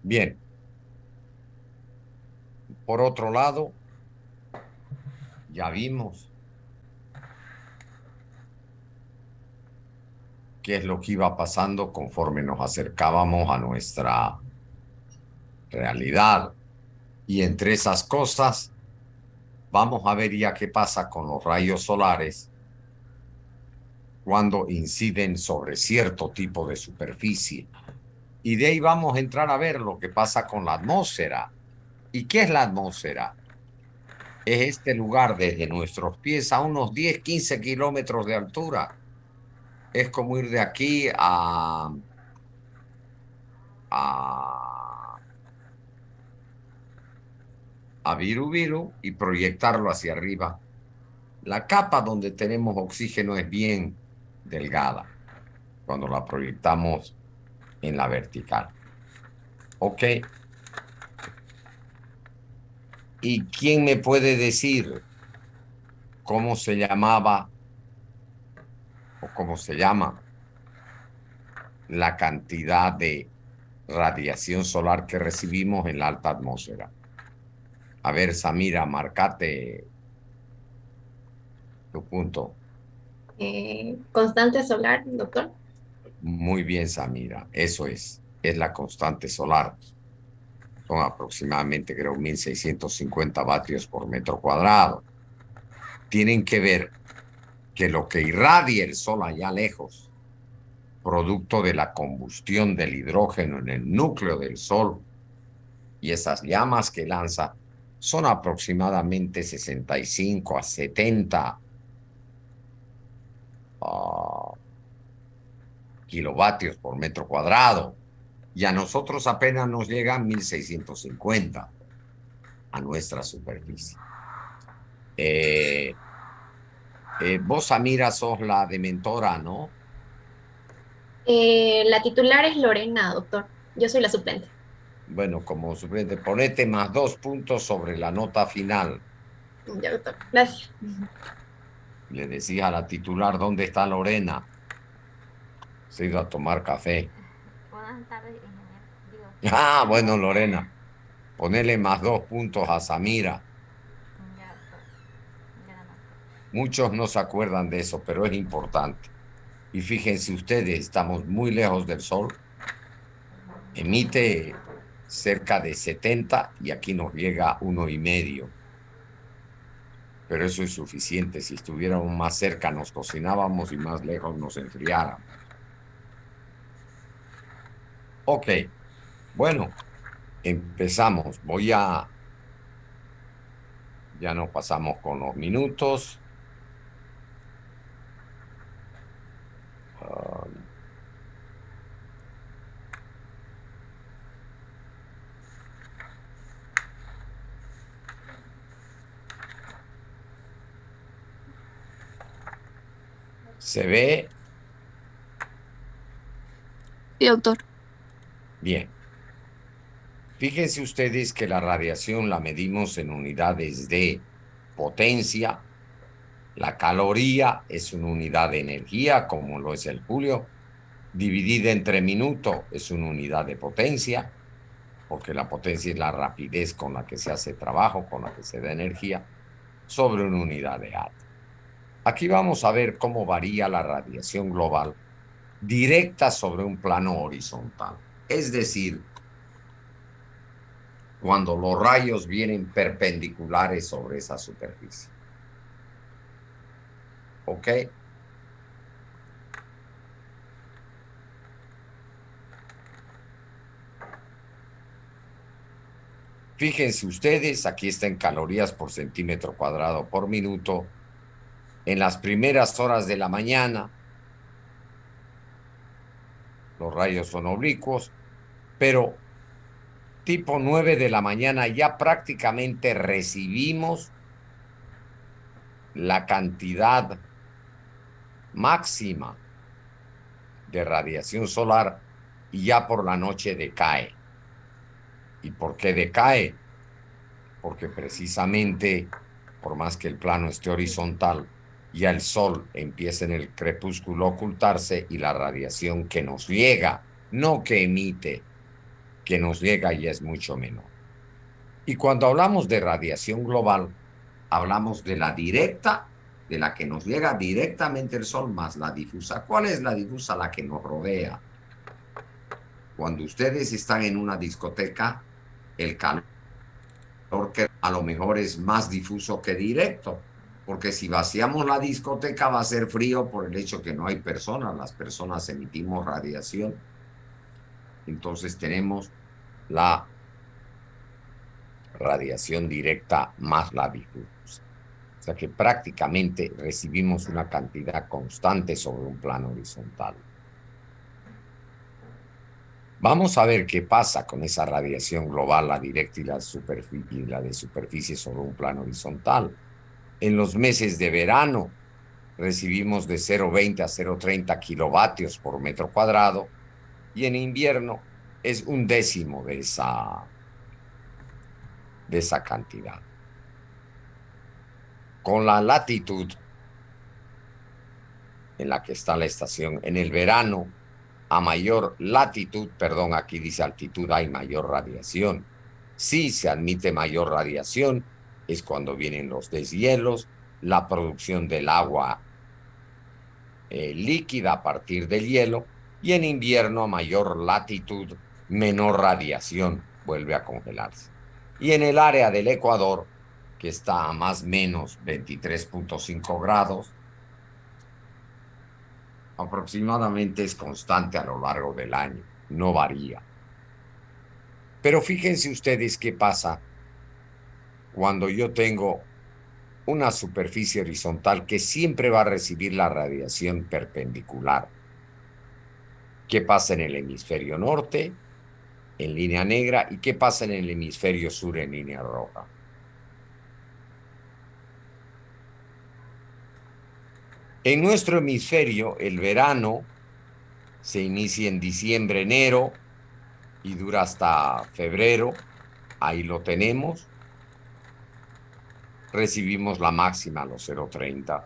Bien, por otro lado, ya vimos qué es lo que iba pasando conforme nos acercábamos a nuestra realidad. Y entre esas cosas, vamos a ver ya qué pasa con los rayos solares cuando inciden sobre cierto tipo de superficie. Y de ahí vamos a entrar a ver lo que pasa con la atmósfera. ¿Y qué es la atmósfera? Es este lugar desde nuestros pies a unos 10, 15 kilómetros de altura. Es como ir de aquí a, a Viru Viru y proyectarlo hacia arriba. La capa donde tenemos oxígeno es bien delgada cuando la proyectamos en la vertical. ¿Ok? ¿Y quién me puede decir cómo se llamaba o cómo se llama la cantidad de radiación solar que recibimos en la alta atmósfera? A ver, Samira, marcate tu punto. Constante solar, doctor. Muy bien, Samira. Eso es la constante solar. Son aproximadamente, creo, 1650 vatios por metro cuadrado. Tienen que ver que lo que irradia el sol allá lejos, producto de la combustión del hidrógeno en el núcleo del sol y esas llamas que lanza, son aproximadamente 65 a 70 uh, kilovatios por metro cuadrado. Y a nosotros apenas nos llegan 1650 a nuestra superficie. Eh, vos, Samira, sos la dementora, ¿no? La titular es Lorena, doctor. Yo soy la suplente. Bueno, como suplente, ponete más 2 puntos sobre la nota final. Ya, doctor. Gracias. Le decía a la titular, ¿dónde está Lorena? Se ha ido a tomar café. Buenas tardes, ingeniero. Digo, Ah, bueno, doctor. Lorena, ponele más 2 puntos a Samira. Ya, doctor. Ya la noté. Muchos no se acuerdan de eso, pero es importante. Y fíjense ustedes, estamos muy lejos del Sol. Emite cerca de 70 y aquí nos llega 1,5. Pero eso es suficiente. Si estuviéramos más cerca, nos cocinábamos y más lejos nos enfriáramos. Ok, bueno, empezamos. Ya nos pasamos con los minutos. Ah, ¿se ve? Sí, doctor. Bien. Fíjense ustedes que la radiación la medimos en unidades de potencia. La caloría es una unidad de energía, como lo es el julio. Dividida entre minuto es una unidad de potencia, porque la potencia es la rapidez con la que se hace trabajo, con la que se da energía, sobre una unidad de átomo. Aquí vamos a ver cómo varía la radiación global directa sobre un plano horizontal. Es decir, cuando los rayos vienen perpendiculares sobre esa superficie. ¿Ok? Fíjense ustedes, aquí está en calorías por centímetro cuadrado por minuto. En las primeras horas de la mañana, los rayos son oblicuos, pero tipo 9 de la mañana ya prácticamente recibimos la cantidad máxima de radiación solar y ya por la noche decae. ¿Y por qué decae? Porque precisamente, por más que el plano esté horizontal, ya el sol empieza en el crepúsculo a ocultarse y la radiación que nos llega, no que emite, que nos llega y es mucho menor. Y cuando hablamos de radiación global, hablamos de la directa, de la que nos llega directamente el sol, más la difusa. ¿Cuál es la difusa? La que nos rodea. Cuando ustedes están en una discoteca, el calor que a lo mejor es más difuso que directo, porque si vaciamos la discoteca va a ser frío por el hecho que no hay personas, las personas emitimos radiación, entonces tenemos la radiación directa más la difusa. O sea que prácticamente recibimos una cantidad constante sobre un plano horizontal. Vamos a ver qué pasa con esa radiación global, la directa y la de superficie sobre un plano horizontal. En los meses de verano recibimos de 0,20 a 0,30 kilovatios por metro cuadrado y en invierno es un décimo de esa cantidad. Con la latitud en la que está la estación, en el verano, a mayor latitud, perdón, aquí dice altitud, hay mayor radiación. Si se admite mayor radiación, es cuando vienen los deshielos, la producción del agua líquida a partir del hielo, y en invierno, a mayor latitud, menor radiación, vuelve a congelarse. Y en el área del Ecuador, que está a más o menos 23,5 grados, aproximadamente es constante a lo largo del año, no varía. Pero fíjense ustedes qué pasa cuando yo tengo una superficie horizontal que siempre va a recibir la radiación perpendicular. ¿Qué pasa en el hemisferio norte en línea negra y qué pasa en el hemisferio sur en línea roja? En nuestro hemisferio, el verano se inicia en diciembre, enero y dura hasta febrero. Ahí lo tenemos. Recibimos la máxima a los 0,30.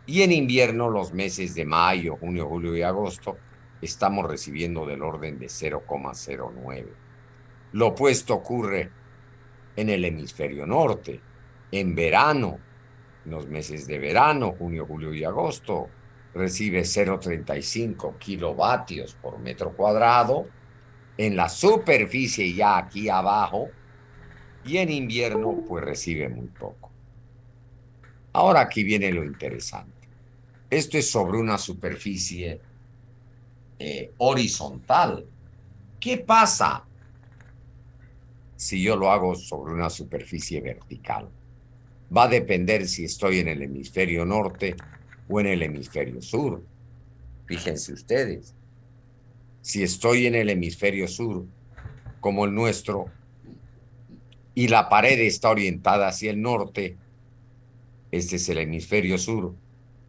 Y en invierno, los meses de mayo, junio, julio y agosto, estamos recibiendo del orden de 0,09. Lo opuesto ocurre en el hemisferio norte. En verano, en los meses de verano, junio, julio y agosto, recibe 0,35 kilovatios por metro cuadrado en la superficie ya aquí abajo y en invierno pues recibe muy poco. Ahora aquí viene lo interesante. Esto es sobre una superficie horizontal. ¿Qué pasa si yo lo hago sobre una superficie vertical? Va a depender si estoy en el hemisferio norte o en el hemisferio sur. Fíjense ustedes, si estoy en el hemisferio sur, como el nuestro, y la pared está orientada hacia el norte, este es el hemisferio sur,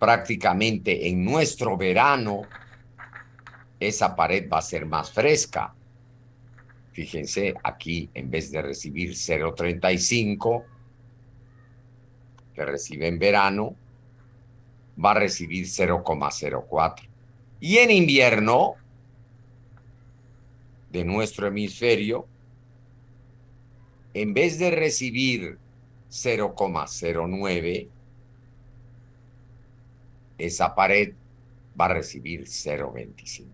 prácticamente en nuestro verano, esa pared va a ser más fresca. Fíjense, aquí en vez de recibir 0,35, que recibe en verano, va a recibir 0,04. Y en invierno, de nuestro hemisferio, en vez de recibir 0,09, esa pared va a recibir 0,25.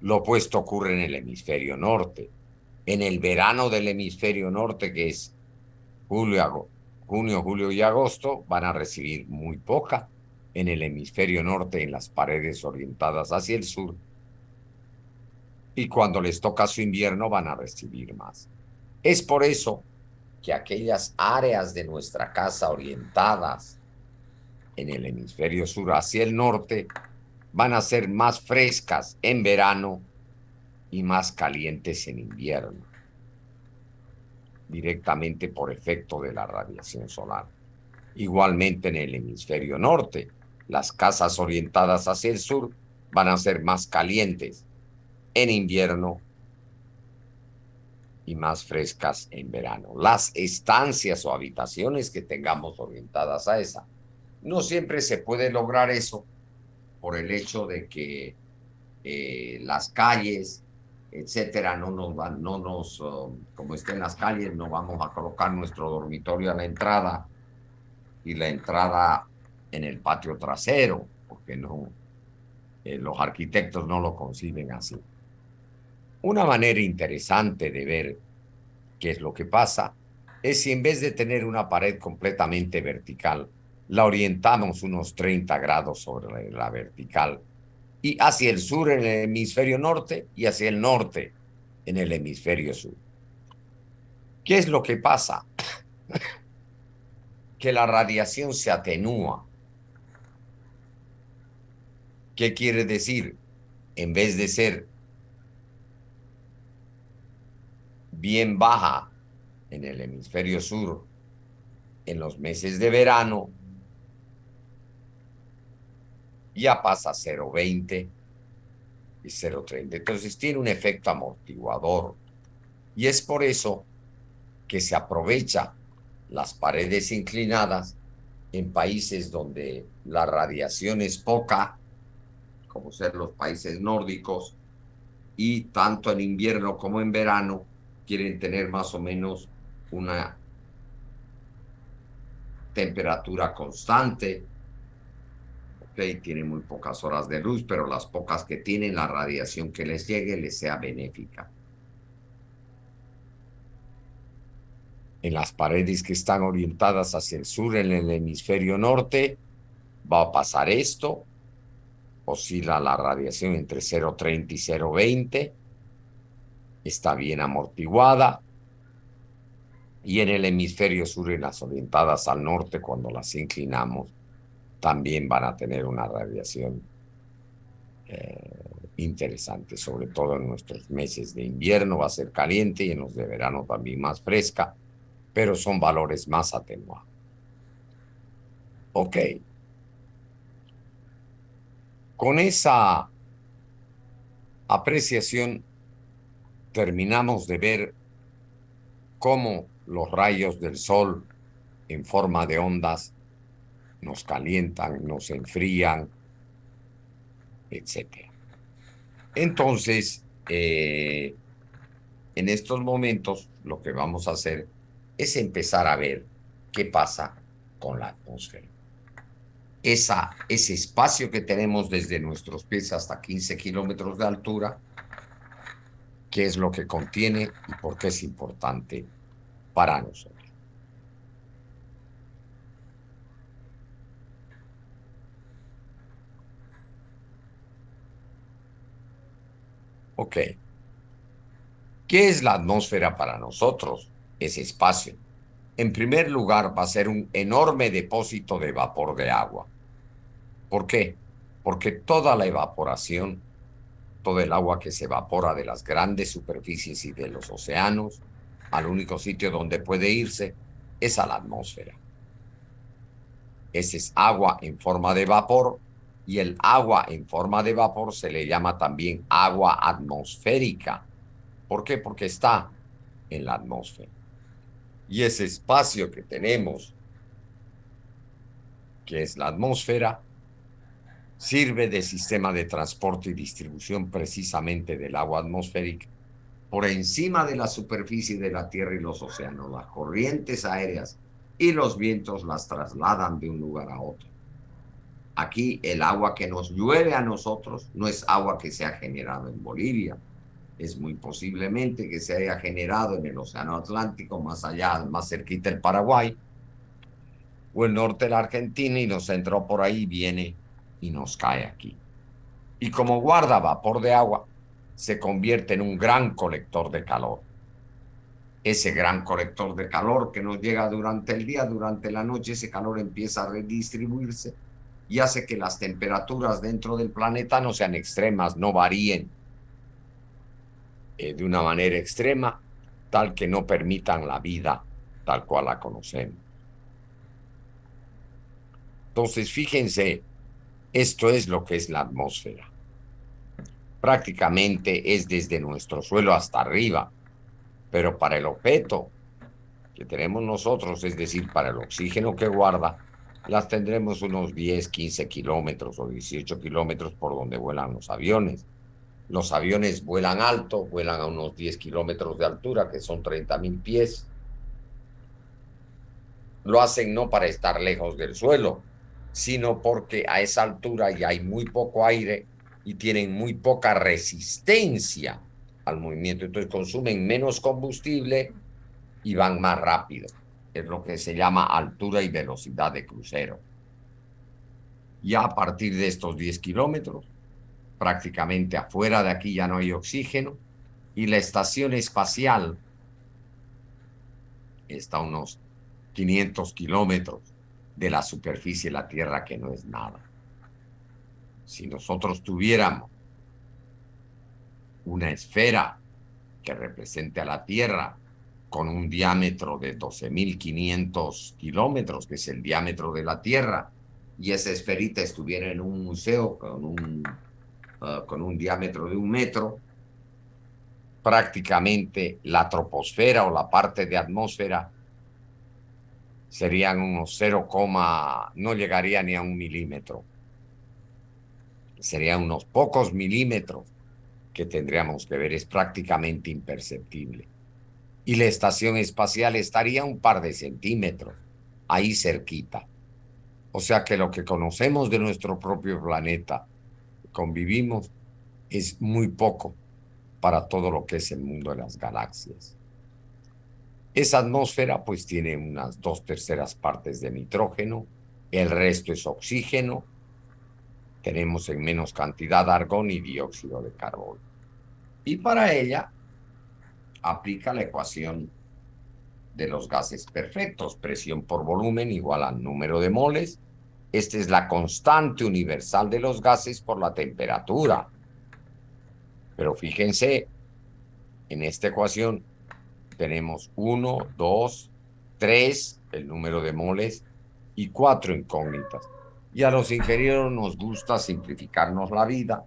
Lo opuesto ocurre en el hemisferio norte. En el verano del hemisferio norte, que es junio, julio y agosto, van a recibir muy poca. En el hemisferio norte, en las paredes orientadas hacia el sur. Y cuando les toca su invierno, van a recibir más. Es por eso que aquellas áreas de nuestra casa orientadas en el hemisferio sur hacia el norte van a ser más frescas en verano y más calientes en invierno, directamente por efecto de la radiación solar. Igualmente en el hemisferio norte, las casas orientadas hacia el sur van a ser más calientes en invierno y más frescas en verano. Las estancias o habitaciones que tengamos orientadas a esa. No siempre se puede lograr eso por el hecho de que las calles etcétera, como está en las calles, no vamos a colocar nuestro dormitorio a la entrada y la entrada en el patio trasero, porque no, los arquitectos no lo conciben así. Una manera interesante de ver qué es lo que pasa es si en vez de tener una pared completamente vertical, la orientamos unos 30 grados sobre la vertical y hacia el sur en el hemisferio norte y hacia el norte en el hemisferio sur. ¿Qué es lo que pasa? Que la radiación se atenúa. ¿Qué quiere decir? En vez de ser bien baja en el hemisferio sur en los meses de verano, ya pasa a 0,20 y 0,30. Entonces tiene un efecto amortiguador. Y es por eso que se aprovecha las paredes inclinadas en países donde la radiación es poca, como ser los países nórdicos, y tanto en invierno como en verano quieren tener más o menos una temperatura constante. Ok, tienen muy pocas horas de luz, pero las pocas que tienen, la radiación que les llegue les sea benéfica. En las paredes que están orientadas hacia el sur, en el hemisferio norte, va a pasar esto. Oscila la radiación entre 0,30 y 0,20. Está bien amortiguada. Y en el hemisferio sur y las orientadas al norte, cuando las inclinamos, también van a tener una radiación interesante, sobre todo en nuestros meses de invierno va a ser caliente y en los de verano también más fresca, pero son valores más atenuados. Ok. Con esa apreciación terminamos de ver cómo los rayos del sol en forma de ondas nos calientan, nos enfrían, etc. Entonces, en estos momentos lo que vamos a hacer es empezar a ver qué pasa con la atmósfera. Ese espacio que tenemos desde nuestros pies hasta 15 kilómetros de altura, qué es lo que contiene y por qué es importante para nosotros. Ok. ¿Qué es la atmósfera para nosotros? Ese espacio. En primer lugar, va a ser un enorme depósito de vapor de agua. ¿Por qué? Porque toda la evaporación, todo el agua que se evapora de las grandes superficies y de los océanos, al único sitio donde puede irse es a la atmósfera. Ese es agua en forma de vapor y el agua en forma de vapor se le llama también agua atmosférica. ¿Por qué? Porque está en la atmósfera. Y ese espacio que tenemos, que es la atmósfera, sirve de sistema de transporte y distribución precisamente del agua atmosférica por encima de la superficie de la Tierra y los océanos. Las corrientes aéreas y los vientos las trasladan de un lugar a otro. Aquí el agua que nos llueve a nosotros no es agua que se ha generado en Bolivia. Es muy posiblemente que se haya generado en el Océano Atlántico, más allá, más cerquita del Paraguay, o el norte de la Argentina, y nos entró por ahí, viene y nos cae aquí. Y como guarda vapor de agua, se convierte en un gran colector de calor. Ese gran colector de calor que nos llega durante el día, durante la noche, ese calor empieza a redistribuirse y hace que las temperaturas dentro del planeta no sean extremas, no varíen de una manera extrema, tal que no permitan la vida tal cual la conocemos. Entonces, fíjense, esto es lo que es la atmósfera. Prácticamente es desde nuestro suelo hasta arriba, pero para el objeto que tenemos nosotros, es decir, para el oxígeno que guarda, las tendremos unos 10, 15 kilómetros o 18 kilómetros por donde vuelan los aviones. Los aviones vuelan alto, vuelan a unos 10 kilómetros de altura, que son 30.000 pies. Lo hacen no para estar lejos del suelo, sino porque a esa altura ya hay muy poco aire y tienen muy poca resistencia al movimiento. Entonces consumen menos combustible y van más rápido. Es lo que se llama altura y velocidad de crucero. Ya a partir de estos 10 kilómetros, prácticamente afuera de aquí ya no hay oxígeno y la estación espacial está a unos 500 kilómetros de la superficie de la Tierra, que no es nada. Si nosotros tuviéramos una esfera que represente a la Tierra con un diámetro de 12.500 kilómetros, que es el diámetro de la Tierra, y esa esferita estuviera en un museo con un diámetro de 1 metro, prácticamente la troposfera o la parte de atmósfera serían unos 0, no llegaría ni a 1 milímetro. Serían unos pocos milímetros que tendríamos que ver, es prácticamente imperceptible. Y la estación espacial estaría un par de centímetros, ahí cerquita. O sea que lo que conocemos de nuestro propio planeta, convivimos, es muy poco para todo lo que es el mundo de las galaxias. Esa atmósfera pues tiene unas 2/3 partes de nitrógeno, el resto es oxígeno, tenemos en menos cantidad argón y dióxido de carbono. Y para ella aplica la ecuación de los gases perfectos, presión por volumen igual al número de moles. Esta es la constante universal de los gases por la temperatura. Pero fíjense, en esta ecuación tenemos 1, 2, 3, el número de moles, y 4 incógnitas. Y a los ingenieros nos gusta simplificarnos la vida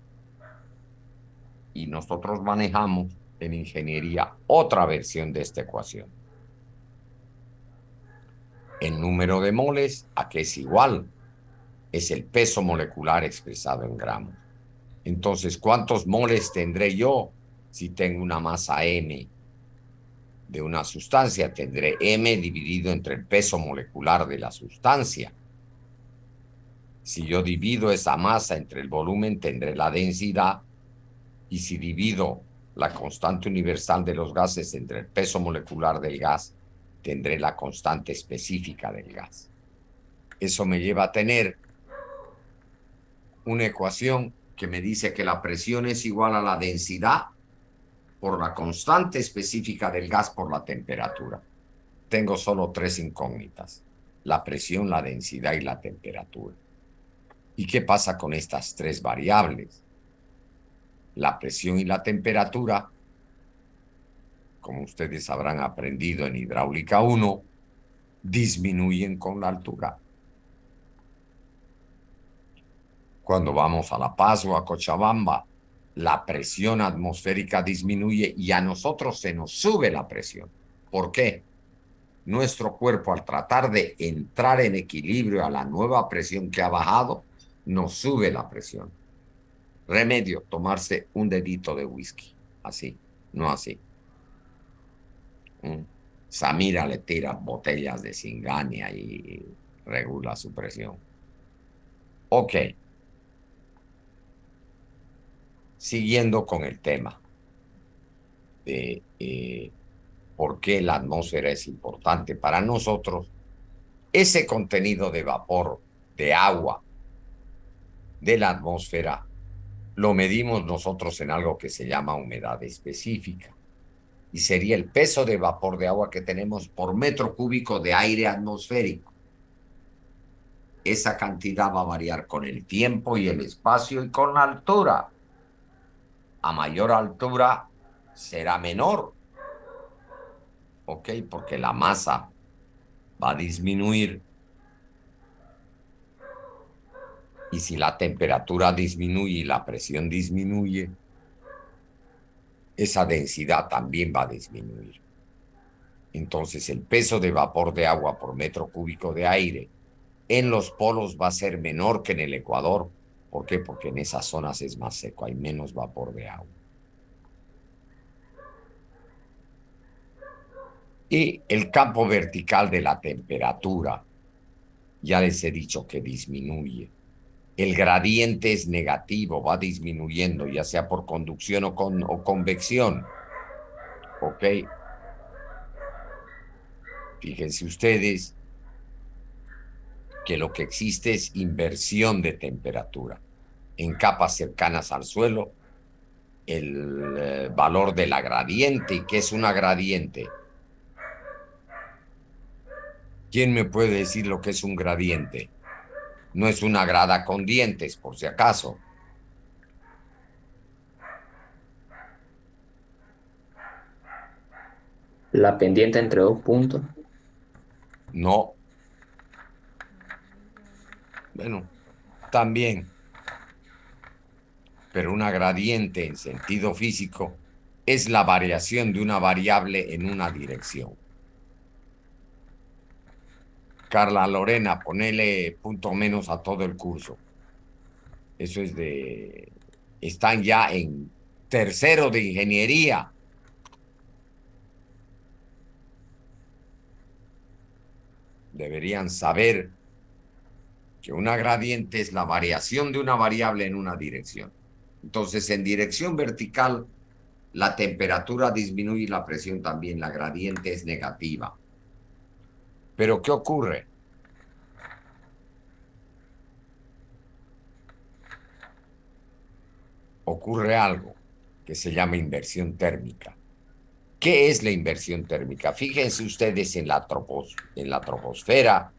y nosotros manejamos en ingeniería otra versión de esta ecuación. El número de moles, ¿a qué es igual? Es el peso molecular expresado en gramos. Entonces, ¿cuántos moles tendré yo si tengo una masa m de una sustancia? Tendré m dividido entre el peso molecular de la sustancia. Si yo divido esa masa entre el volumen, tendré la densidad, y si divido la constante universal de los gases entre el peso molecular del gas, tendré la constante específica del gas. Eso me lleva a tener una ecuación que me dice que la presión es igual a la densidad por la constante específica del gas por la temperatura. Tengo solo 3 incógnitas: la presión, la densidad y la temperatura. ¿Y qué pasa con estas 3 variables? La presión y la temperatura, como ustedes habrán aprendido en hidráulica 1, disminuyen con la altura. Cuando vamos a La Paz o a Cochabamba, la presión atmosférica disminuye y a nosotros se nos sube la presión. ¿Por qué? Nuestro cuerpo, al tratar de entrar en equilibrio a la nueva presión que ha bajado, nos sube la presión. Remedio: tomarse un dedito de whisky. Así, no así. Samira le tira botellas de Singania y regula su presión. Ok. Siguiendo con el tema de por qué la atmósfera es importante para nosotros, ese contenido de vapor, de agua, de la atmósfera, lo medimos nosotros en algo que se llama humedad específica. Y sería el peso de vapor de agua que tenemos por metro cúbico de aire atmosférico. Esa cantidad va a variar con el tiempo y el espacio y con la altura. A mayor altura será menor, ¿ok? Porque la masa va a disminuir. Y si la temperatura disminuye y la presión disminuye, esa densidad también va a disminuir. Entonces, el peso de vapor de agua por metro cúbico de aire en los polos va a ser menor que en el Ecuador. ¿Por qué? Porque en esas zonas es más seco, hay menos vapor de agua. Y el campo vertical de la temperatura, ya les he dicho que disminuye. El gradiente es negativo, va disminuyendo, ya sea por conducción o convección. ¿Ok? Fíjense ustedes que lo que existe es inversión de temperatura. En capas cercanas al suelo, el valor de la gradiente. ¿Y qué es una gradiente? ¿Quién me puede decir lo que es un gradiente? No es una grada con dientes, por si acaso. La pendiente entre dos puntos. No. Bueno, también. Pero una gradiente en sentido físico es la variación de una variable en una dirección. Carla Lorena, ponele punto menos a todo el curso. Eso es de... Están ya en tercero de ingeniería. Deberían saber que una gradiente es la variación de una variable en una dirección. Entonces, en dirección vertical, la temperatura disminuye y la presión también. La gradiente es negativa. Pero, ¿qué ocurre? Ocurre algo que se llama inversión térmica. ¿Qué es la inversión térmica? Fíjense ustedes en la troposfera,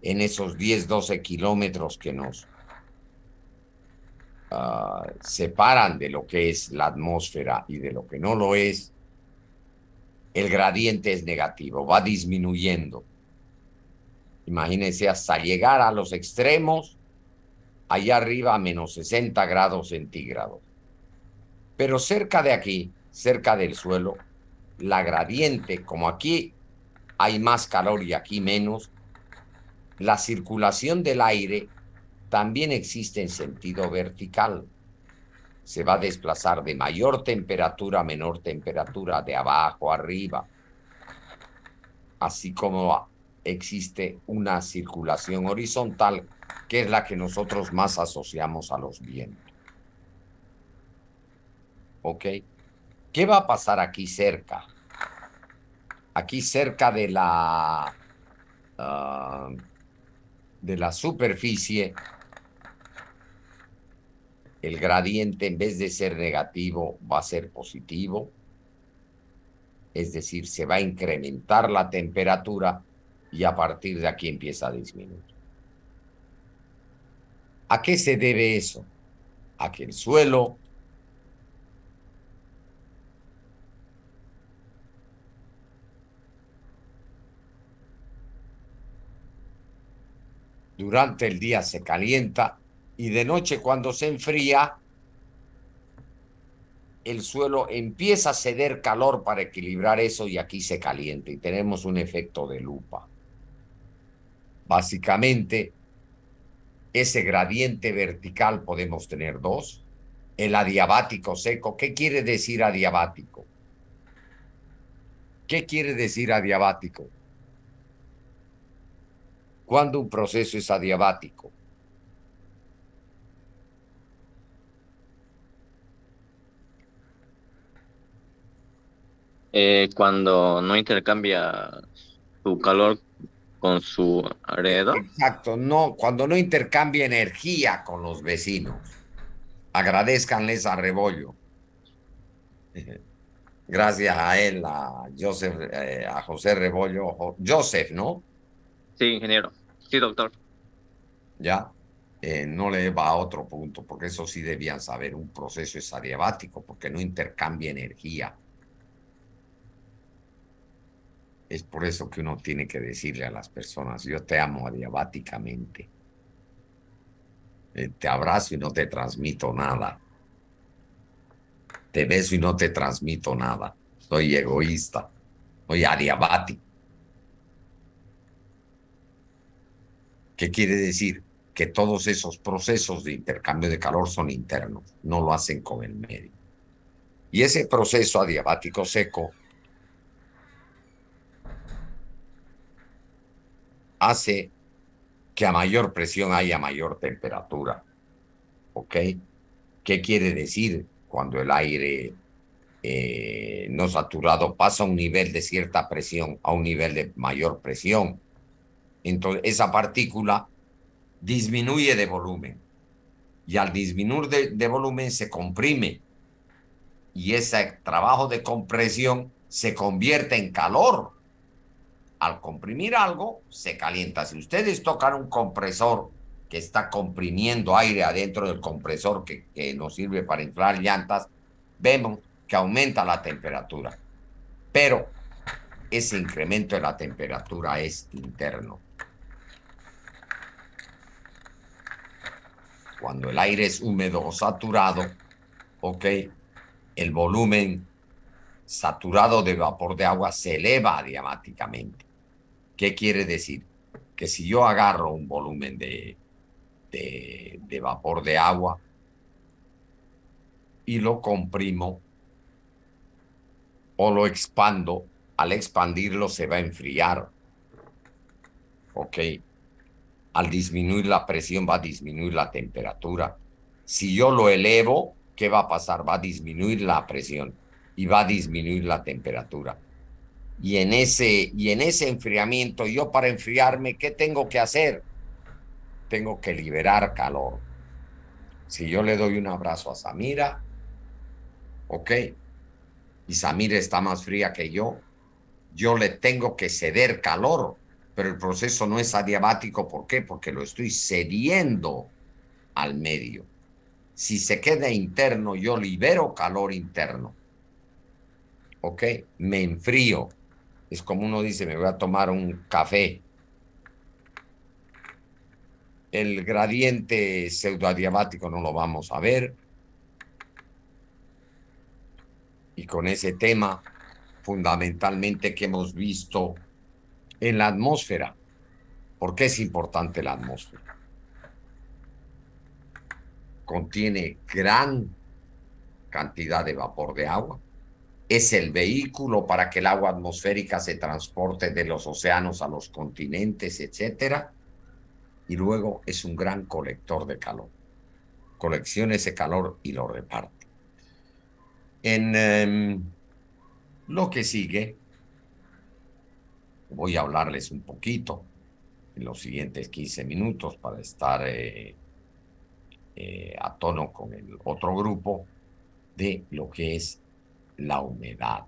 en esos 10, 12 kilómetros que nos separan de lo que es la atmósfera y de lo que no lo es, el gradiente es negativo, va disminuyendo. Imagínense hasta llegar a los extremos, allá arriba a menos 60 grados centígrados. Pero cerca de aquí, cerca del suelo, la gradiente, como aquí hay más calor y aquí menos, la circulación del aire también existe en sentido vertical. Se va a desplazar de mayor temperatura a menor temperatura, de abajo a arriba, así como existe una circulación horizontal, que es la que nosotros más asociamos a los vientos. ¿Ok? ¿Qué va a pasar aquí cerca? Aquí cerca de la superficie, el gradiente en vez de ser negativo va a ser positivo, es decir, se va a incrementar la temperatura y a partir de aquí empieza a disminuir. ¿A qué se debe eso? A que el suelo durante el día se calienta y de noche cuando se enfría, el suelo empieza a ceder calor para equilibrar eso y aquí se calienta y tenemos un efecto de lupa. Básicamente, ese gradiente vertical podemos tener dos. El adiabático seco. ¿Qué quiere decir adiabático? ¿Qué quiere decir adiabático? ¿Cuándo un proceso es adiabático? Cuando no intercambia su calor con su alrededor. Exacto, no, cuando no intercambia energía con los vecinos. Agradezcanles a Rebollo. Gracias a él, a José Rebollo, Joseph, ¿no? Sí, ingeniero. Sí, doctor. Ya, no le va a otro punto, porque eso sí debían saber, un proceso es adiabático, porque no intercambia energía. Es por eso que uno tiene que decirle a las personas, yo te amo adiabáticamente. Te abrazo y no te transmito nada. Te beso y no te transmito nada. Soy egoísta. Soy adiabático. ¿Qué quiere decir? Que todos esos procesos de intercambio de calor son internos, no lo hacen con el medio. Y ese proceso adiabático seco hace que a mayor presión haya mayor temperatura. ¿Ok? ¿Qué quiere decir? Cuando el aire no saturado pasa a un nivel de cierta presión a un nivel de mayor presión, entonces esa partícula disminuye de volumen y al disminuir de volumen se comprime y ese trabajo de compresión se convierte en calor. Al comprimir algo, se calienta. Si ustedes tocan un compresor que está comprimiendo aire adentro del compresor que nos sirve para inflar llantas, vemos que aumenta la temperatura. Pero ese incremento de la temperatura es interno. Cuando el aire es húmedo o saturado, ¿ok? El volumen saturado de vapor de agua se eleva diamáticamente. ¿Qué quiere decir? Que si yo agarro un volumen de vapor de agua y lo comprimo o lo expando, al expandirlo se va a enfriar. ¿Ok? Al disminuir la presión va a disminuir la temperatura. Si yo lo elevo, ¿qué va a pasar? Va a disminuir la presión y va a disminuir la temperatura. Y en ese enfriamiento, yo para enfriarme, ¿qué tengo que hacer? Tengo que liberar calor. Si yo le doy un abrazo a Samira, ¿ok? Y Samira está más fría que yo le tengo que ceder calor, pero el proceso no es adiabático. ¿Por qué? Porque lo estoy cediendo al medio. Si se queda interno, yo libero calor interno. ¿Ok? Me enfrío. Es como uno dice, me voy a tomar un café. El gradiente pseudoadiabático no lo vamos a ver. Y con ese tema, fundamentalmente, que hemos visto en la atmósfera. ¿Por qué es importante la atmósfera? Contiene gran cantidad de vapor de agua. Es el vehículo para que el agua atmosférica se transporte de los océanos a los continentes, etcétera. Y luego es un gran colector de calor. Colecciona ese calor y lo reparte. En lo que sigue, voy a hablarles un poquito en los siguientes 15 minutos para estar a tono con el otro grupo de lo que es la humedad.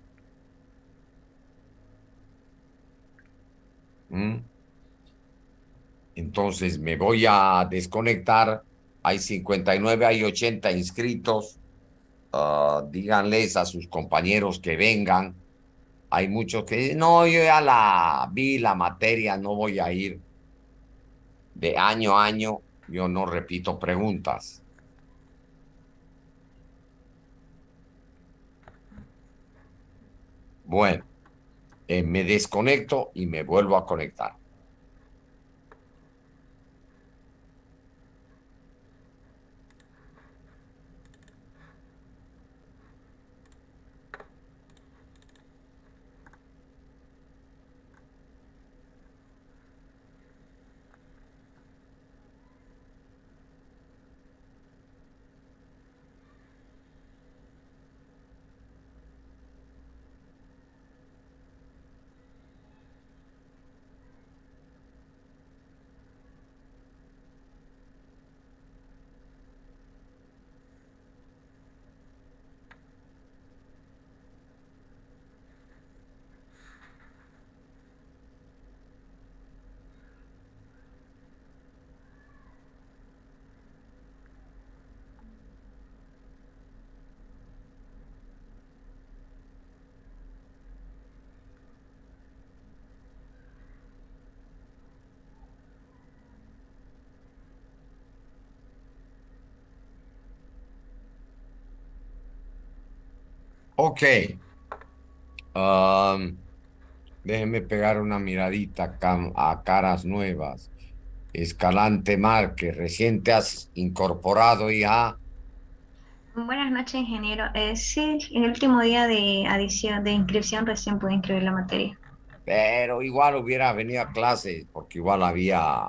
Entonces me voy a desconectar. Hay 59, hay 80 inscritos. Díganles a sus compañeros que vengan. Hay muchos que dicen, no, yo ya vi la materia, no voy a ir. De año a año, yo no repito preguntas. Bueno, me desconecto y me vuelvo a conectar. Ok. Déjenme pegar una miradita a caras nuevas. Escalante Márquez, recién te has incorporado ya. Buenas noches, ingeniero. Sí, en el último día de adición, de inscripción, recién pude inscribir la materia. pero igual hubiera venido a clase porque igual había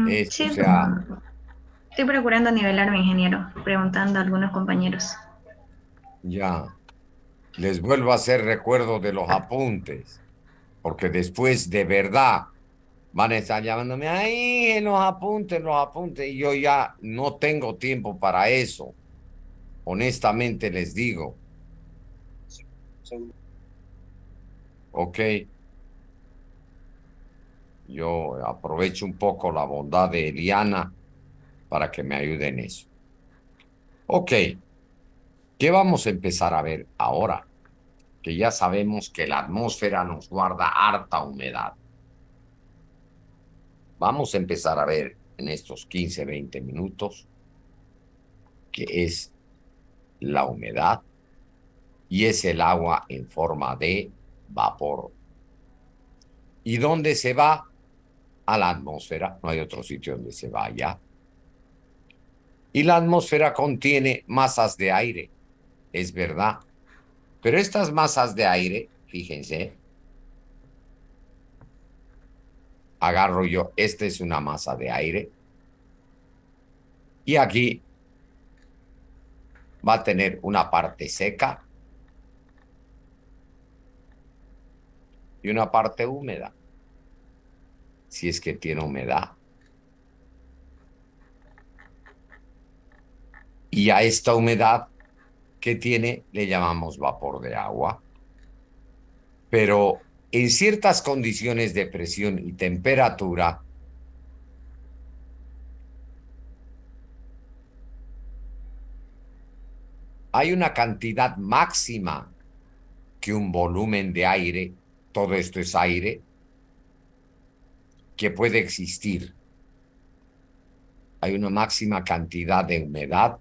esto, o Sí, sea, estoy procurando nivelarme, ingeniero, preguntando a algunos compañeros. ya les vuelvo a hacer recuerdo de los apuntes, porque después de verdad van a estar llamándome, ay, en los apuntes, y yo ya no tengo tiempo para eso, honestamente les digo, ok, yo aprovecho un poco la bondad de Eliana para que me ayude en eso. Ok, ¿qué vamos a empezar a ver ahora? Que ya sabemos que la atmósfera nos guarda harta humedad. Vamos a empezar a ver en estos 15, 20 minutos qué es la humedad y es el agua en forma de vapor. ¿Y dónde se va? A la atmósfera. No hay otro sitio donde se vaya. Y la atmósfera contiene masas de aire, es verdad. Pero estas masas de aire, fíjense, agarro yo, esta es una masa de aire y aquí va a tener una parte seca y una parte húmeda, si es que tiene humedad. Y a esta humedad que tiene le llamamos vapor de agua. Pero en ciertas condiciones de presión y temperatura, hay una cantidad máxima que un volumen de aire, todo esto es aire, que puede existir. Hay una máxima cantidad de humedad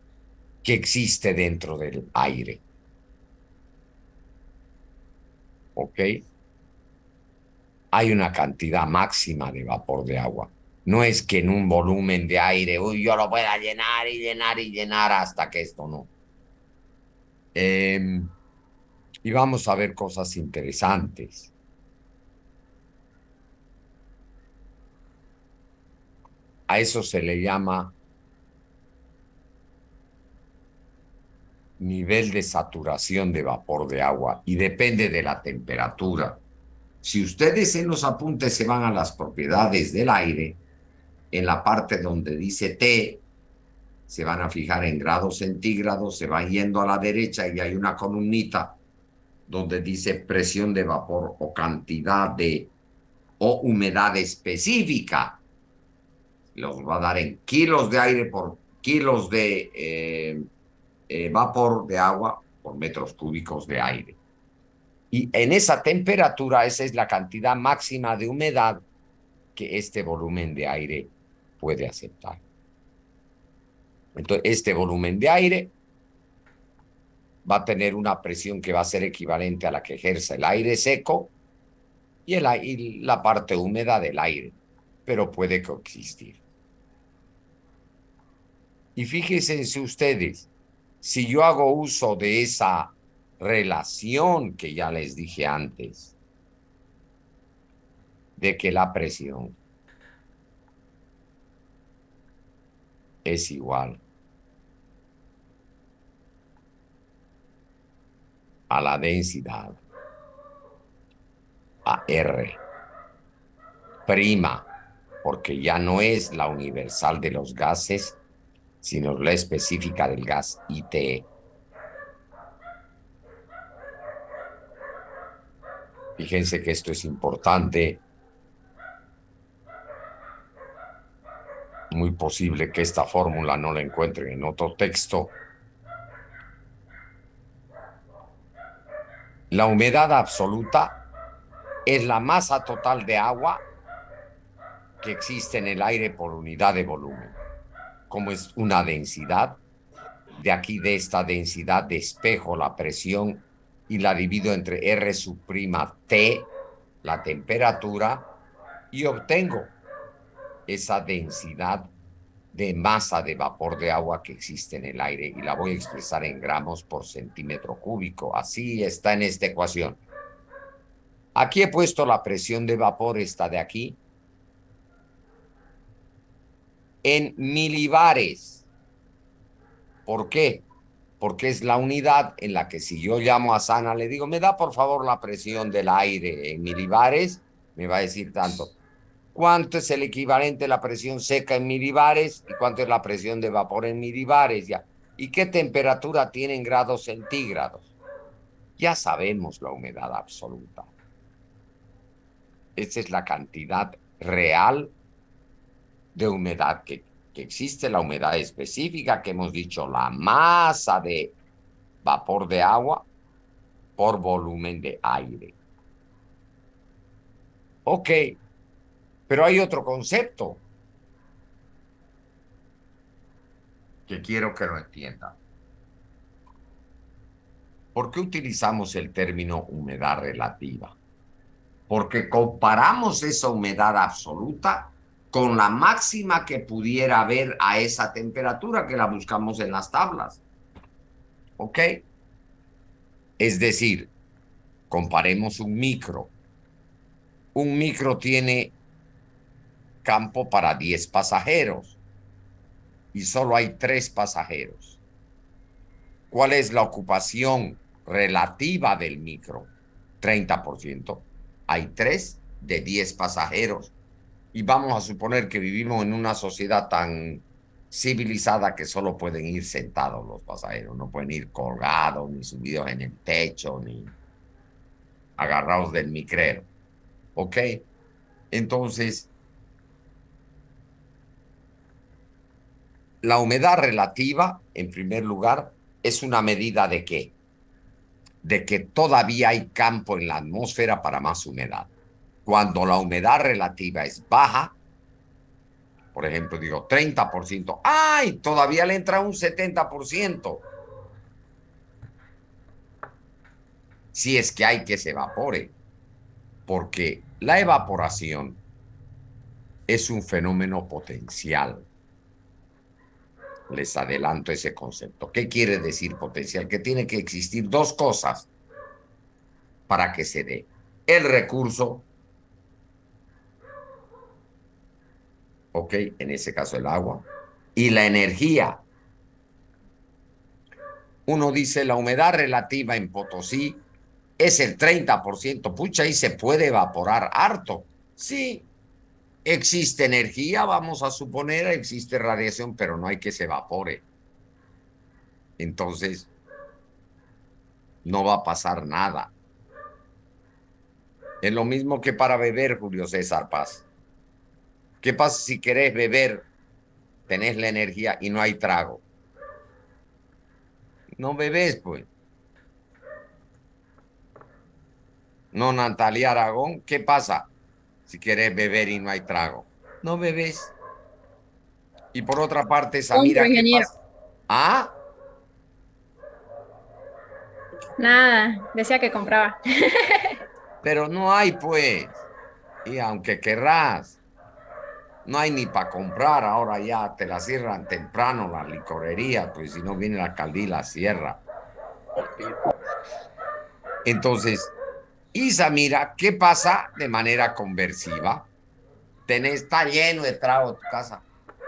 que existe dentro del aire. ¿Ok? Hay una cantidad máxima de vapor de agua. No es que en un volumen de aire, uy, yo lo pueda llenar y llenar y llenar hasta que esto no. Y vamos a ver cosas interesantes. A eso se le llama nivel de saturación de vapor de agua y depende de la temperatura. Si ustedes en los apuntes se van a las propiedades del aire, en la parte donde dice T, se van a fijar en grados centígrados, se van yendo a la derecha y hay una columnita donde dice presión de vapor o cantidad de o humedad específica. Los va a dar en kilos de aire por kilos de vapor de agua por metros cúbicos de aire. Y en esa temperatura, esa es la cantidad máxima de humedad que este volumen de aire puede aceptar. Entonces, este volumen de aire va a tener una presión que va a ser equivalente a la que ejerce el aire seco y la parte húmeda del aire, pero puede coexistir. Y fíjense ustedes, si yo hago uso de esa relación que ya les dije antes, de que la presión es igual a la densidad, a R, prima, porque ya no es la universal de los gases, sino la específica del gas ITE. Fíjense que esto es importante. Muy posible que esta fórmula no la encuentren en otro texto. La humedad absoluta es la masa total de agua que existe en el aire por unidad de volumen. Como es una densidad, de aquí de esta densidad despejo la presión y la divido entre R subprima T, la temperatura, y obtengo esa densidad de masa de vapor de agua que existe en el aire y la voy a expresar en gramos por centímetro cúbico. Así está en esta ecuación. Aquí he puesto la presión de vapor, esta de aquí, en milibares. ¿Por qué? Porque es la unidad en la que si yo llamo a Sana, le digo, me da por favor la presión del aire en milibares, me va a decir tanto. ¿Cuánto es el equivalente a la presión seca en milibares y cuánto es la presión de vapor en milibares? Ya. ¿Y qué temperatura tiene en grados centígrados? Ya sabemos la humedad absoluta. Esa es la cantidad real de humedad que existe, la humedad específica que hemos dicho, la masa de vapor de agua por volumen de aire. Ok, pero hay otro concepto que quiero que lo entiendan. ¿Por qué utilizamos el término humedad relativa? Porque comparamos esa humedad absoluta con la máxima que pudiera haber a esa temperatura que la buscamos en las tablas. ¿Ok? Es decir, comparemos un micro. Un micro tiene campo para 10 pasajeros y solo hay 3 pasajeros. ¿Cuál es la ocupación relativa del micro? 30%. Hay 3 de 10 pasajeros. Y vamos a suponer que vivimos en una sociedad tan civilizada que solo pueden ir sentados los pasajeros. No pueden ir colgados, ni subidos en el techo, ni agarrados del micrero. ¿Ok? Entonces, la humedad relativa, en primer lugar, es una medida ¿de qué? De que todavía hay campo en la atmósfera para más humedad. Cuando la humedad relativa es baja, por ejemplo, digo 30%, ¡ay! Todavía le entra un 70%. Si es que hay que se evapore, porque la evaporación es un fenómeno potencial. Les adelanto ese concepto. ¿Qué quiere decir potencial? Que tiene que existir 2 cosas para que se dé. El recurso, ok, en ese caso el agua, y la energía. Uno dice la humedad relativa en Potosí es el 30%. Pucha, ahí se puede evaporar harto. Sí, existe energía, vamos a suponer, existe radiación, pero no hay que se evapore. Entonces, no va a pasar nada. Es lo mismo que para beber, Julio César Paz. ¿Qué pasa si querés beber, tenés la energía y no hay trago? No bebés, pues. No, Natalia Aragón, ¿qué pasa si querés beber y no hay trago? No bebés. Y por otra parte, Samira, ¿qué ingeniero. pasa? ¿Ah? Nada, decía que compraba. Pero no hay, pues. Y aunque querrás, no hay ni para comprar. Ahora ya te la cierran temprano la licorería, pues si no viene la alcaldía y la cierra. Entonces, Isa, mira, ¿qué pasa de manera conversiva? Está lleno de trago tu casa,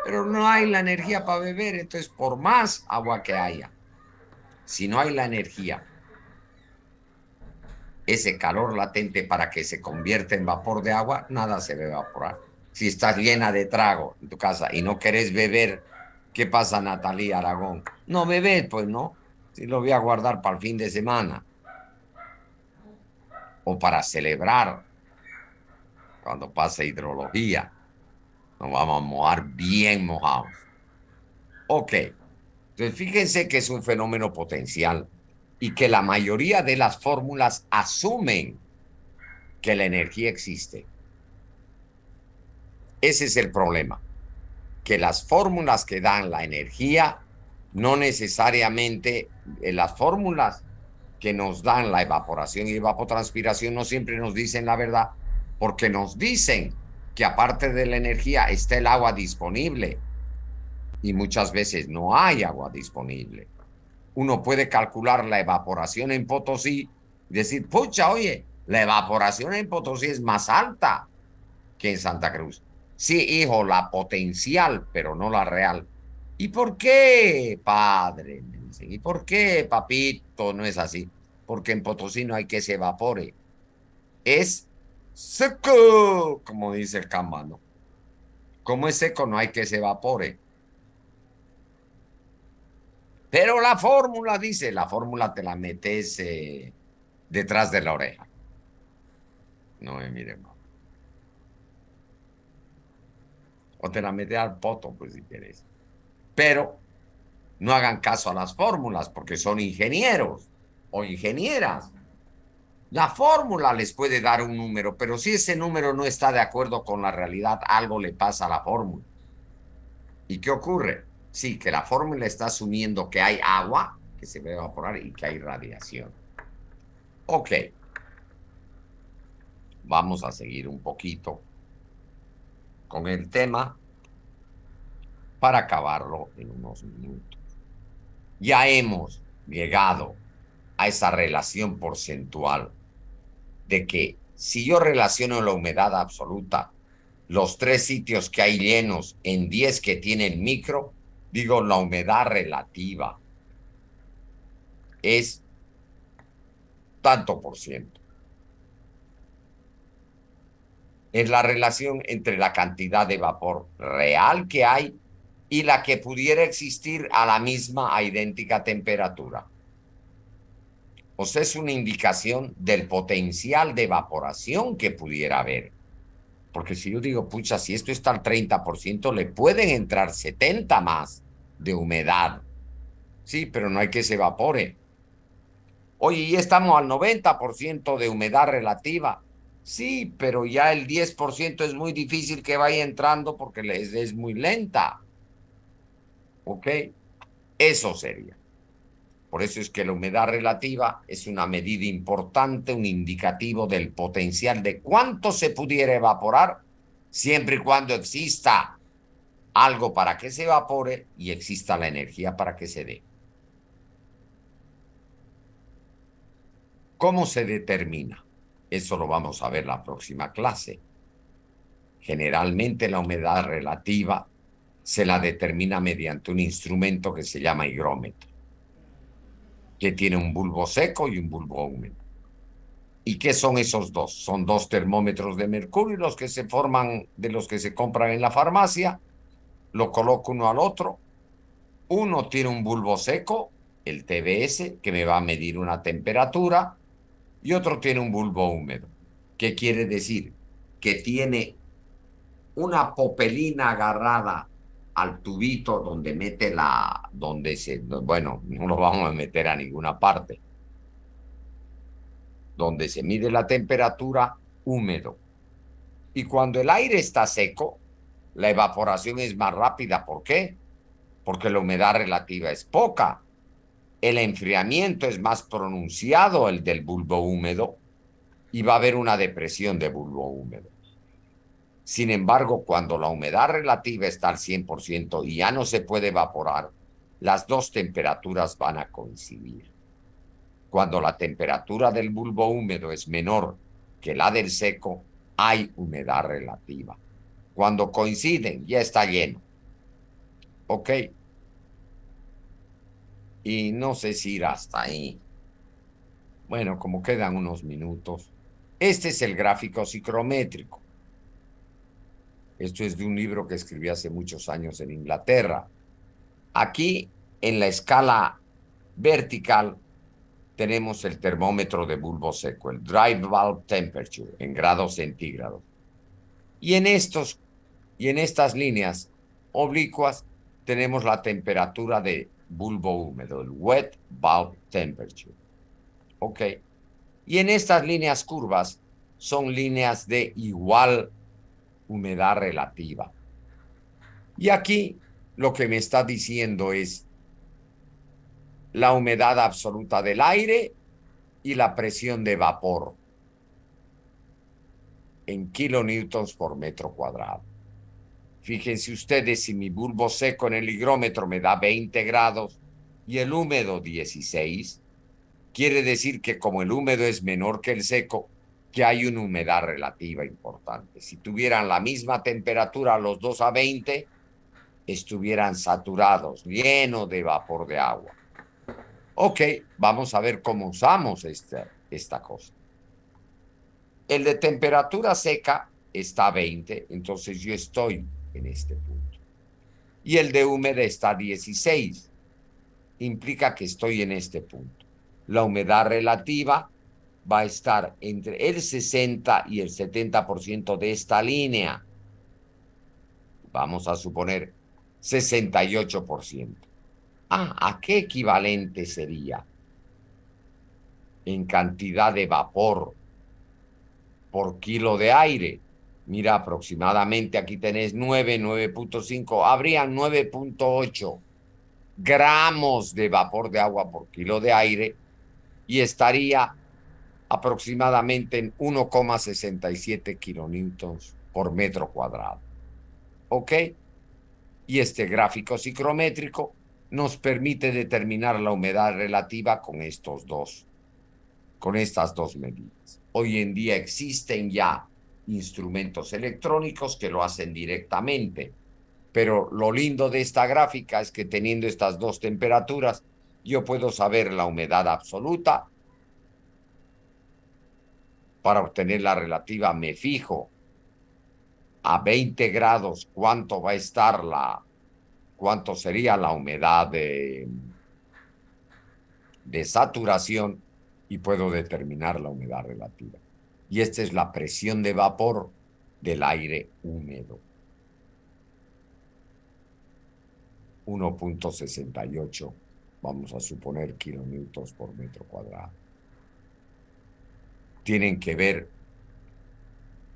pero no hay la energía para beber. Entonces, por más agua que haya, si no hay la energía, ese calor latente para que se convierta en vapor de agua, nada se va a evaporar. Si estás llena de trago en tu casa y no querés beber, ¿qué pasa, Natalia Aragón? No bebés, pues no. Si lo voy a guardar para el fin de semana. O para celebrar cuando pase hidrología. Nos vamos a mojar bien mojados. Ok. Entonces, fíjense que es un fenómeno potencial y que la mayoría de las fórmulas asumen que la energía existe. Ese es el problema, que las fórmulas que dan la energía no necesariamente, las fórmulas que nos dan la evaporación y evapotranspiración no siempre nos dicen la verdad, porque nos dicen que aparte de la energía está el agua disponible y muchas veces no hay agua disponible. Uno puede calcular la evaporación en Potosí y decir, pucha, oye, La evaporación en Potosí es más alta que en Santa Cruz. Sí, hijo, la potencial, pero no la real. ¿Y por qué, padre? Me dicen. ¿Y por qué, papito? No es así. Porque en Potosí no hay que se evapore. Es seco, como dice el cambano. Como es seco, no hay que se evapore. Pero la fórmula, dice, la fórmula te la metes detrás de la oreja. No me mire mal. O te la metes al poto, pues si quieres. Pero no hagan caso a las fórmulas porque son ingenieros o ingenieras. La fórmula les puede dar un número, pero si ese número no está de acuerdo con la realidad, algo le pasa a la fórmula. ¿Y qué ocurre? Sí, que la fórmula está asumiendo que hay agua que se va a evaporar y que hay radiación. Ok. Vamos a seguir un poquito con el tema para acabarlo en unos minutos. Ya hemos llegado a esa relación porcentual de que si yo relaciono la humedad absoluta, los 3 sitios que hay llenos en 10 que tienen micro, digo, la humedad relativa es tanto por ciento. Es la relación entre la cantidad de vapor real que hay y la que pudiera existir a la misma, a idéntica temperatura. O sea, es una indicación del potencial de evaporación que pudiera haber. Porque si yo digo, pucha, si esto está al 30%, le pueden entrar 70 más de humedad. Sí, pero no hay que se evapore. Oye, ya estamos al 90% de humedad relativa. Sí, pero ya el 10% es muy difícil que vaya entrando porque es muy lenta. ¿Ok? Eso sería. Por eso es que la humedad relativa es una medida importante, un indicativo del potencial de cuánto se pudiera evaporar, siempre y cuando exista algo para que se evapore y exista la energía para que se dé. ¿Cómo se determina? Eso lo vamos a ver la próxima clase. Generalmente la humedad relativa se la determina mediante un instrumento que se llama higrómetro, que tiene un bulbo seco y un bulbo húmedo. ¿Y qué son esos dos? Son 2 termómetros de mercurio, los que se forman de los que se compran en la farmacia. Lo coloco uno al otro. Uno tiene un bulbo seco, el TBS, que me va a medir una temperatura, y otro tiene un bulbo húmedo. ¿Qué quiere decir? Que tiene una popelina agarrada al tubito donde mete bueno, no lo vamos a meter a ninguna parte, donde se mide la temperatura, húmedo. Y cuando el aire está seco, la evaporación es más rápida. ¿Por qué? Porque la humedad relativa es poca. El enfriamiento es más pronunciado, el del bulbo húmedo, y va a haber una depresión de bulbo húmedo. Sin embargo, cuando la humedad relativa está al 100% y ya no se puede evaporar, las dos temperaturas van a coincidir. Cuando la temperatura del bulbo húmedo es menor que la del seco, hay humedad relativa. Cuando coinciden, ya está lleno. ¿Ok? Y no sé si ir hasta ahí. Bueno, como quedan unos minutos. Este es el gráfico psicométrico. Esto es de un libro que escribí hace muchos años en Inglaterra. Aquí, en la escala vertical, tenemos el termómetro de bulbo seco, el dry bulb temperature, en grados centígrados. Y en estas líneas oblicuas tenemos la temperatura de bulbo húmedo, el wet bulb temperature. ¿Ok? Y en estas líneas curvas son líneas de igual humedad relativa. Y aquí lo que me está diciendo es la humedad absoluta del aire y la presión de vapor en kilonewtons por metro cuadrado. Fíjense ustedes, si mi bulbo seco en el higrómetro me da 20 grados y el húmedo 16, quiere decir que como el húmedo es menor que el seco, que hay una humedad relativa importante. Si tuvieran la misma temperatura los dos a 20, estuvieran saturados, llenos de vapor de agua. Ok, vamos a ver cómo usamos esta cosa. El de temperatura seca está a 20, entonces yo estoy en este punto. Y el de húmeda está a 16, implica que estoy en este punto. La humedad relativa va a estar entre el 60 y el 70% de esta línea. Vamos a suponer 68%. ¿A qué equivalente sería? En cantidad de vapor por kilo de aire. Mira, aproximadamente aquí tenés 9.5, habrían 9.8 gramos de vapor de agua por kilo de aire y estaría aproximadamente en 1,67 kilonewtons por metro cuadrado. ¿Ok? Y este gráfico psicométrico nos permite determinar la humedad relativa con estas dos medidas. Hoy en día existen ya instrumentos electrónicos que lo hacen directamente, pero lo lindo de esta gráfica es que teniendo estas dos temperaturas, yo puedo saber la humedad absoluta. Para obtener la relativa me fijo a 20 grados cuánto sería la humedad de saturación y puedo determinar la humedad relativa. Y esta es la presión de vapor del aire húmedo. 1.68, vamos a suponer, kilonewtons por metro cuadrado. Tienen que ver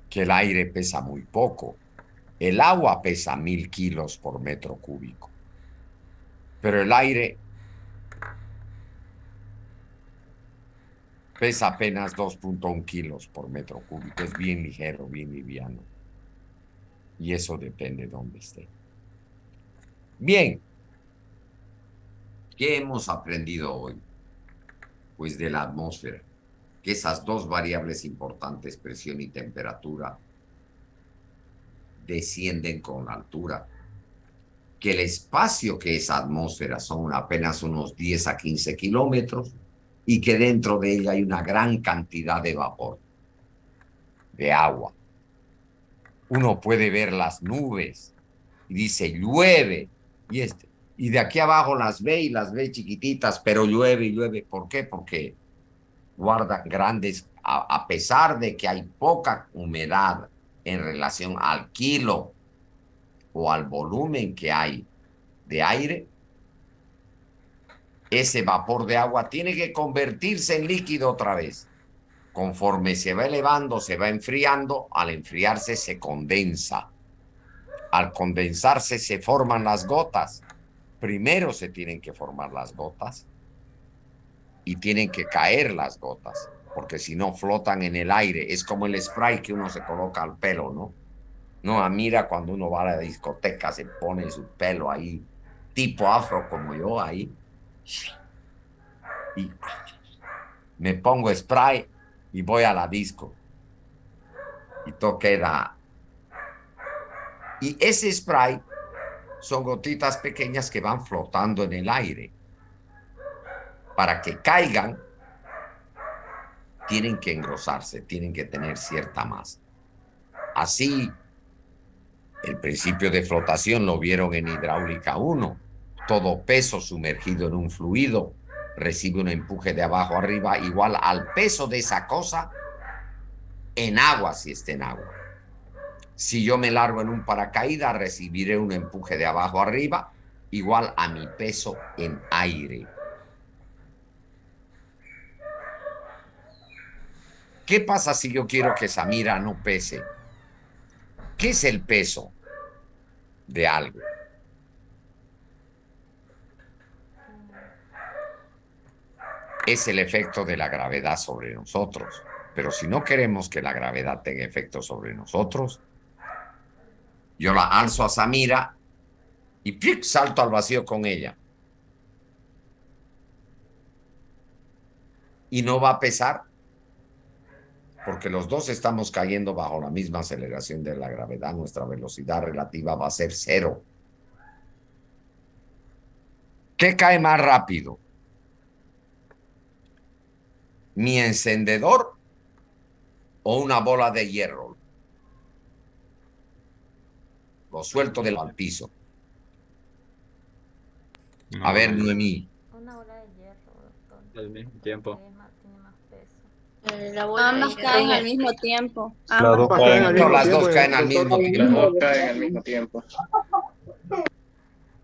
que el aire pesa muy poco. El agua pesa 1000 kilos por metro cúbico. Pero el aire pesa apenas 2.1 kilos por metro cúbico. Es bien ligero, bien liviano. Y eso depende de dónde esté. Bien. ¿Qué hemos aprendido hoy? Pues de la atmósfera. Que esas dos variables importantes, presión y temperatura, descienden con la altura. Que el espacio que es atmósfera son apenas unos 10 a 15 kilómetros y que dentro de ella hay una gran cantidad de vapor, de agua. Uno puede ver las nubes y dice llueve y de aquí abajo las ve chiquititas, pero llueve y llueve. ¿Por qué? Porque guardan grandes, a pesar de que hay poca humedad en relación al kilo o al volumen que hay de aire, ese vapor de agua tiene que convertirse en líquido otra vez. Conforme se va elevando, se va enfriando, al enfriarse se condensa. Al condensarse se forman las gotas. Primero se tienen que formar las gotas y tienen que caer las gotas, porque si no flotan en el aire. Es como el spray que uno se coloca al pelo, ¿no? No, mira cuando uno va a la discoteca, se pone su pelo ahí, tipo afro como yo ahí, y me pongo spray y voy a la disco. Y todo queda. Y ese spray son gotitas pequeñas que van flotando en el aire. Para que caigan, tienen que engrosarse, tienen que tener cierta masa. Así, el principio de flotación lo vieron en hidráulica 1. Todo peso sumergido en un fluido recibe un empuje de abajo arriba igual al peso de esa cosa en agua, si está en agua. Si yo me largo en un paracaídas, recibiré un empuje de abajo arriba igual a mi peso en aire. ¿Qué pasa si yo quiero que Samira no pese? ¿Qué es el peso de algo? Es el efecto de la gravedad sobre nosotros. Pero si no queremos que la gravedad tenga efecto sobre nosotros, yo la alzo a Samira y ¡pic! Salto al vacío con ella. Y no va a pesar. porque los dos estamos cayendo bajo la misma aceleración de la gravedad, nuestra velocidad relativa va a ser cero. ¿Qué cae más rápido? ¿Mi encendedor o una bola de hierro? Lo suelto al piso. A ver, Noemí. Una bola de hierro, doctor. Al mismo tiempo. Tiene más peso. La bola Ambas de caen hierro. al mismo tiempo. Las Ambas. dos caen al mismo Las dos tiempo, caen al doctor. mismo Las tiempo. dos caen al mismo tiempo.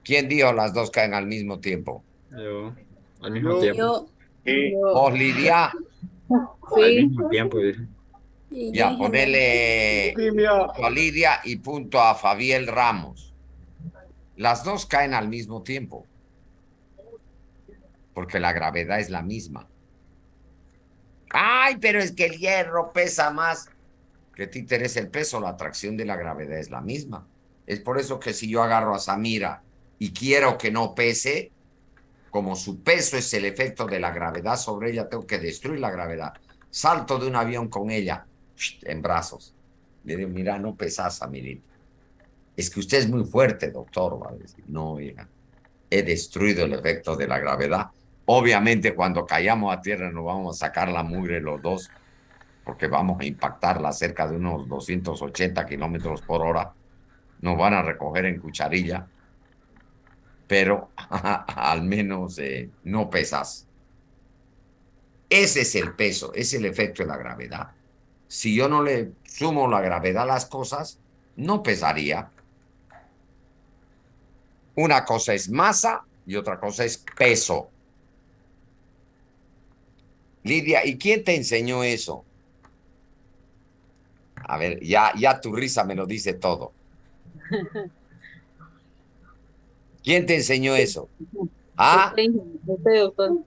¿Quién dijo las dos caen al mismo tiempo? Yo, al mismo tiempo. Yo, Sí. ¿Vos, Lidia? Al mismo tiempo, dije. y yo Ya, en general. ponele punto a Lidia y punto a Fabiel Ramos. Las dos caen al mismo tiempo. Porque la gravedad es la misma. Ay, pero es que el hierro pesa más. ¿Qué te interesa el peso? La atracción de la gravedad es la misma. Es por eso que si yo agarro a Samira y quiero que no pese, como su peso es el efecto de la gravedad sobre ella, tengo que destruir la gravedad. Salto de un avión con ella en brazos. Le digo, mira, no pesas, Samirita. Es que usted es muy fuerte, doctor. Va a decir, no, hija. He destruido el efecto de la gravedad. Obviamente, cuando caigamos a tierra nos vamos a sacar la mugre los dos, porque vamos a impactarla cerca de unos 280 kilómetros por hora. Nos van a recoger en cucharilla, pero al menos no pesas. Ese es el peso, es el efecto de la gravedad. Si yo no le sumo la gravedad a las cosas, no pesaría. Una cosa es masa y otra cosa es peso. Lidia, ¿y quién te enseñó eso? A ver, ya tu risa me lo dice todo. ¿Quién te enseñó eso? ¿Ah? Doctor.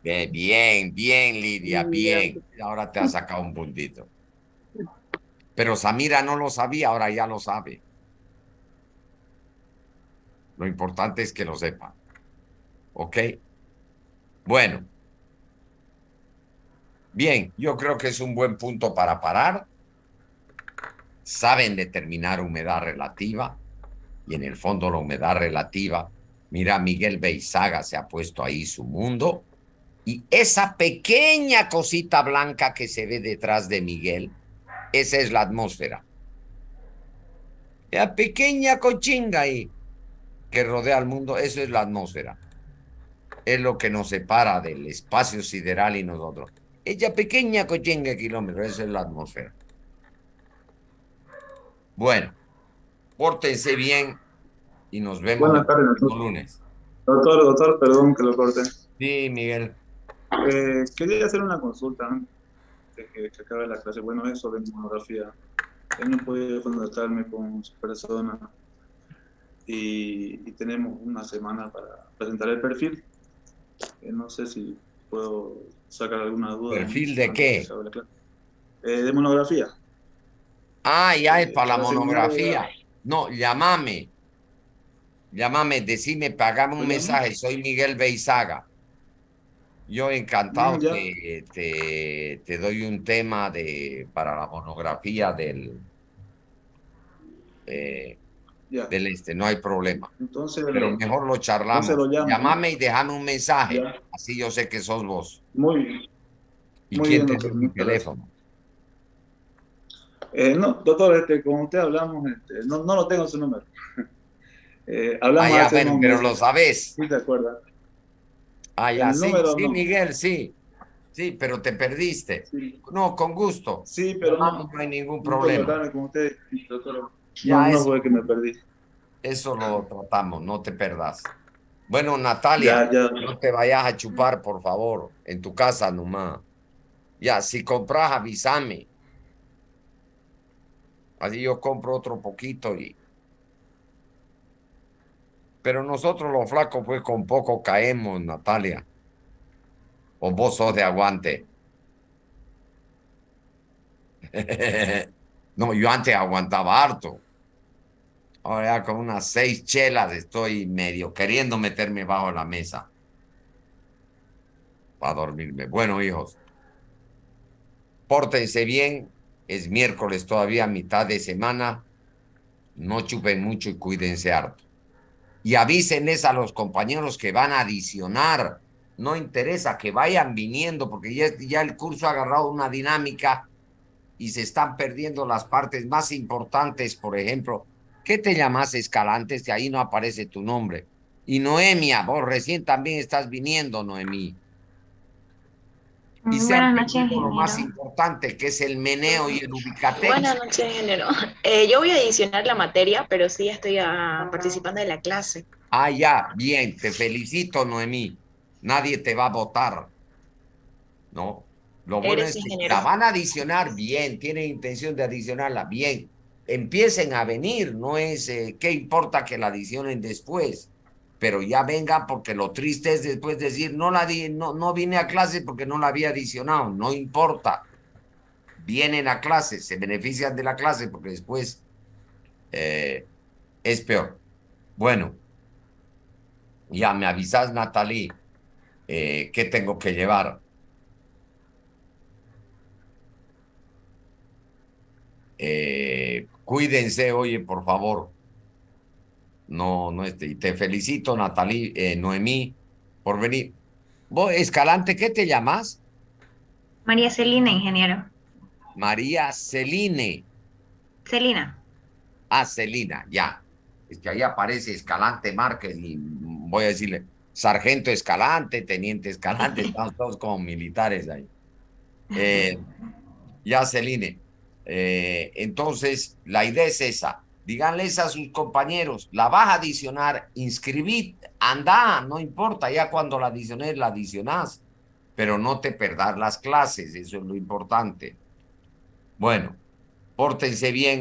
Bien, Lidia, bien. Ahora te has sacado un puntito. Pero Samira no lo sabía, ahora ya lo sabe. Lo importante es que lo sepa. ¿Ok? Bueno. Bien, yo creo que es un buen punto para parar. Saben determinar humedad relativa. Y en el fondo la humedad relativa, mira, Miguel Beizaga se ha puesto ahí su mundo. Y esa pequeña cosita blanca que se ve detrás de Miguel, esa es la atmósfera. La pequeña cochinga ahí que rodea al mundo, eso es la atmósfera. Es lo que nos separa del espacio sideral y nosotros. Esa pequeña cochinga de kilómetros, esa es la atmósfera. Bueno, pórtense bien y nos vemos Buenas tardes, el doctor. lunes. Doctor, perdón que lo corte. Sí, Miguel. Quería hacer una consulta antes de que acabe la clase. Bueno, eso de monografía. Él no puede contactarme con su persona y tenemos una semana para presentar el perfil. No sé si puedo sacar alguna duda. ¿Perfil de qué? De monografía. Ah, ya es para la para monografía. No, llámame. Llámame, decime, pagame un mensaje. Soy Miguel Beizaga. Yo encantado te doy un tema para la monografía del no hay problema. Entonces, pero mejor lo charlamos. Llámame y déjame un mensaje. Ya. Así yo sé que sos vos. Muy bien. ¿Y Muy quién bien, te dio doctor, mi muchas teléfono? No, doctor, con usted hablamos, no lo tengo su número. Hablamos ya, hace bueno, unos pero meses. lo sabes. ¿Sí te acuerdas? Ya, El sí, número sí, no. Miguel, sí. Sí, pero te perdiste. Sí. No, con gusto. Sí, pero no hay ningún no problema. contactarme con usted, doctor. Ya, no eso, fue que me perdí. Eso lo tratamos, no te perdas. Bueno, Natalia, Ya. no te vayas a chupar, por favor, en tu casa nomás. Ya, si compras, avísame. Así yo compro otro poquito Pero nosotros los flacos, pues, con poco caemos, Natalia. O vos sos de aguante. No, yo antes aguantaba harto. Ahora ya con unas 6 chelas estoy medio queriendo meterme bajo la mesa para dormirme. Bueno, hijos, Pórtense bien, es miércoles todavía, mitad de semana. No chupen mucho y cuídense harto. Y avísenles a los compañeros que van a adicionar. No interesa que vayan viniendo, porque ya el curso ha agarrado una dinámica y se están perdiendo las partes más importantes. Por ejemplo, ¿qué te llamas Escalantes? Que ahí no aparece tu nombre. Y Noemia, vos recién también estás viniendo, Noemí. Y se han Buenas noches, perdido lo más ingeniero. importante, que es el meneo y el ubicatex. Buenas noches, ingeniero. Yo voy a adicionar la materia, pero sí estoy participando de la clase. Ah, ya, bien, te felicito, Noemí. Nadie te va a votar, ¿no? Lo bueno Eres es que ingeniero. la van a adicionar bien, tienen intención de adicionarla bien. Empiecen a venir, no es, ¿qué importa que la adicionen después? Pero ya vengan, porque lo triste es después decir, no vine a clase porque no la había adicionado, no importa. Vienen a clase, se benefician de la clase porque después es peor. Bueno, ya me avisas, Natalie, qué tengo que llevar. Cuídense, oye, por favor. No, y te felicito, Natalie, Noemí, por venir. Vos, Escalante, ¿qué te llamas? María Celina, ingeniero. María Celine. Celina. Ah, Celina, ya. Es que ahí aparece Escalante Márquez y voy a decirle, Sargento Escalante, Teniente Escalante, estamos todos como militares ahí. Ya, Celine. Entonces, la idea es esa. Díganles a sus compañeros, la vas a adicionar, inscribid, anda, no importa, ya cuando la adiciones, la adicionás, pero no te perdás las clases, eso es lo importante. Bueno, pórtense bien.